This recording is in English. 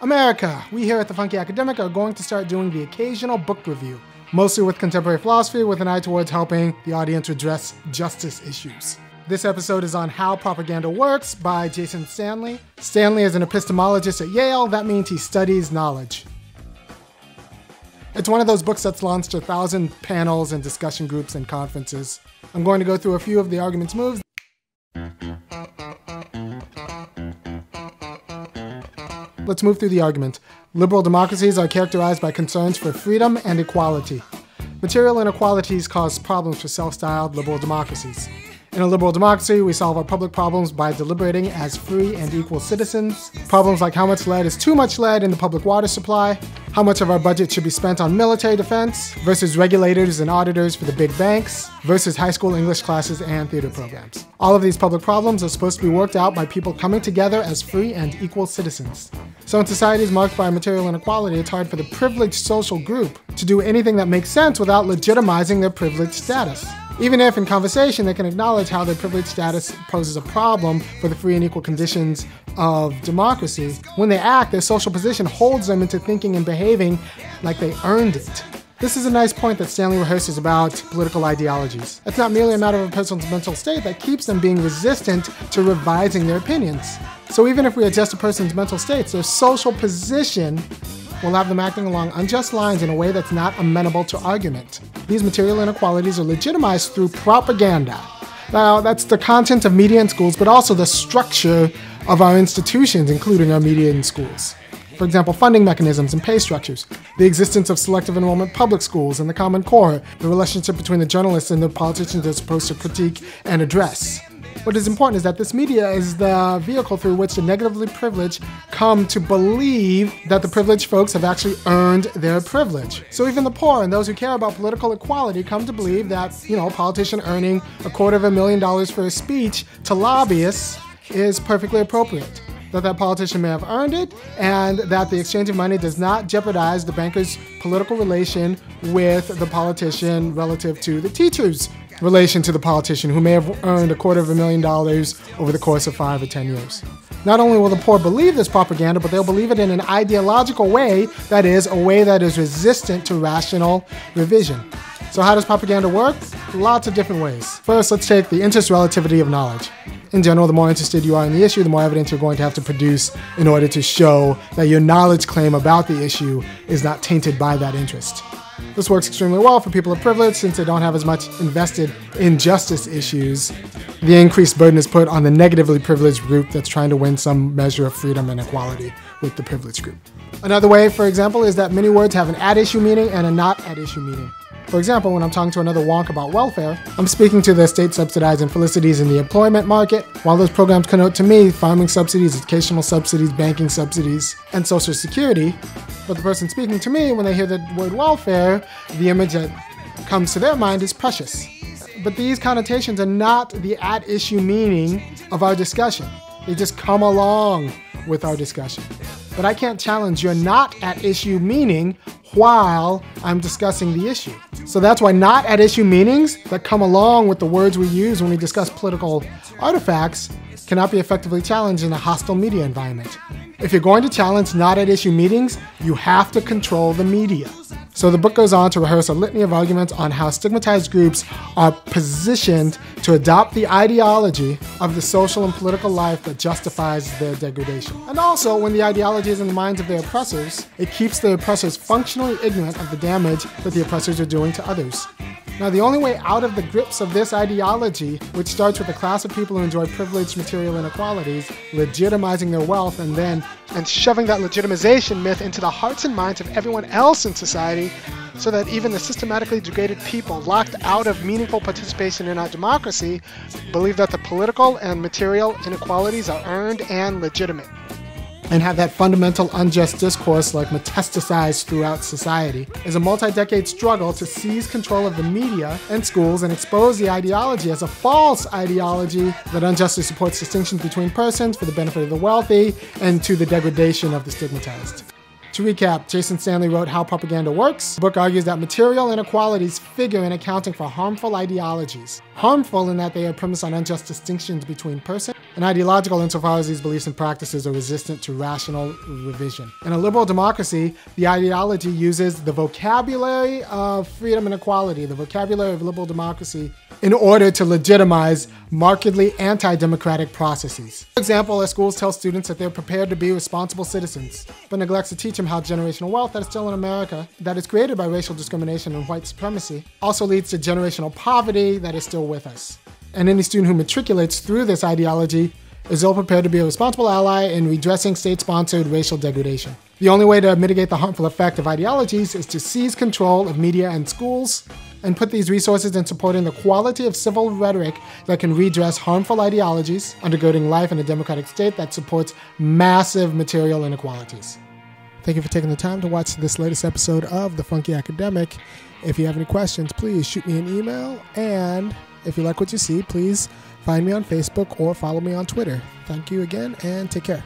America, we here at the Funky Academic are going to start doing the occasional book review, mostly with contemporary philosophy with an eye towards helping the audience address justice issues. This episode is on How Propaganda Works by Jason Stanley. Stanley is an epistemologist at Yale. That means he studies knowledge. It's one of those books that's launched 1,000 panels and discussion groups and conferences. I'm going to go through a few of the argument's moves. Let's move through the argument. Liberal democracies are characterized by concerns for freedom and equality. Material inequalities cause problems for self-styled liberal democracies. In a liberal democracy, we solve our public problems by deliberating as free and equal citizens. Problems like how much lead is too much lead in the public water supply, how much of our budget should be spent on military defense, versus regulators and auditors for the big banks, versus high school English classes and theater programs. All of these public problems are supposed to be worked out by people coming together as free and equal citizens. So in societies marked by material inequality, it's hard for the privileged social group to do anything that makes sense without legitimizing their privileged status. Even if in conversation they can acknowledge how their privileged status poses a problem for the free and equal conditions of democracy, when they act, their social position holds them into thinking and behaving like they earned it. This is a nice point that Stanley rehearses about political ideologies. It's not merely a matter of a person's mental state that keeps them being resistant to revising their opinions. So even if we adjust a person's mental states, their social position will have them acting along unjust lines in a way that's not amenable to argument. These material inequalities are legitimized through propaganda. Now, that's the content of media in schools, but also the structure of our institutions, including our media in schools. For example, funding mechanisms and pay structures, the existence of selective enrollment public schools and the Common Core, the relationship between the journalists and the politicians they're supposed to critique and address. What is important is that this media is the vehicle through which the negatively privileged come to believe that the privileged folks have actually earned their privilege. So even the poor and those who care about political equality come to believe that, a politician earning $250,000 for a speech to lobbyists is perfectly appropriate. That politician may have earned it, and that the exchange of money does not jeopardize the banker's political relation with the politician relative to the teacher's relation to the politician who may have earned $250,000 over the course of 5 or 10 years. Not only will the poor believe this propaganda, but they'll believe it in an ideological way, that is, a way that is resistant to rational revision. So how does propaganda work? Lots of different ways. First, let's take the interest relativity of knowledge. In general, the more interested you are in the issue, the more evidence you're going to have to produce in order to show that your knowledge claim about the issue is not tainted by that interest. This works extremely well for people of privilege since they don't have as much invested in justice issues. The increased burden is put on the negatively privileged group that's trying to win some measure of freedom and equality with the privileged group. Another way, for example, is that many words have an at-issue meaning and a not-at-issue meaning. For example, when I'm talking to another wonk about welfare, I'm speaking to the state-subsidized infelicities in the employment market, while those programs connote to me farming subsidies, educational subsidies, banking subsidies, and Social Security. But the person speaking to me, when they hear the word welfare, the image that comes to their mind is precious. But these connotations are not the at-issue meaning of our discussion. They just come along with our discussion. But I can't challenge your not at issue meaning while I'm discussing the issue. So that's why not at issue meanings that come along with the words we use when we discuss political artifacts cannot be effectively challenged in a hostile media environment. If you're going to challenge not at issue meetings, you have to control the media. So the book goes on to rehearse a litany of arguments on how stigmatized groups are positioned to adopt the ideology of the social and political life that justifies their degradation. And also, when the ideology is in the minds of their oppressors, it keeps the oppressors functionally ignorant of the damage that the oppressors are doing to others. Now, the only way out of the grips of this ideology, which starts with a class of people who enjoy privileged material inequalities, legitimizing their wealth, and shoving that legitimization myth into the hearts and minds of everyone else in society, so that even the systematically degraded people locked out of meaningful participation in our democracy believe that the political and material inequalities are earned and legitimate, and have that fundamental unjust discourse like metastasized throughout society, is a multi-decade struggle to seize control of the media and schools and expose the ideology as a false ideology that unjustly supports distinctions between persons for the benefit of the wealthy and to the degradation of the stigmatized. To recap, Jason Stanley wrote How Propaganda Works. The book argues that material inequalities figure in accounting for harmful ideologies. Harmful in that they are premised on unjust distinctions between persons, and ideological insofar as these beliefs and practices are resistant to rational revision. In a liberal democracy, the ideology uses the vocabulary of freedom and equality, the vocabulary of liberal democracy, in order to legitimize markedly anti-democratic processes. For example, as schools tell students that they're prepared to be responsible citizens, but neglects to teach them how generational wealth that is still in America, that is created by racial discrimination and white supremacy, also leads to generational poverty that is still with us. And any student who matriculates through this ideology is ill-prepared to be a responsible ally in redressing state-sponsored racial degradation. The only way to mitigate the harmful effect of ideologies is to seize control of media and schools and put these resources in supporting the quality of civil rhetoric that can redress harmful ideologies, undergirding life in a democratic state that supports massive material inequalities. Thank you for taking the time to watch this latest episode of The Funky Academic. If you have any questions, please shoot me an email, and if you like what you see, please find me on Facebook or follow me on Twitter. Thank you again, and take care.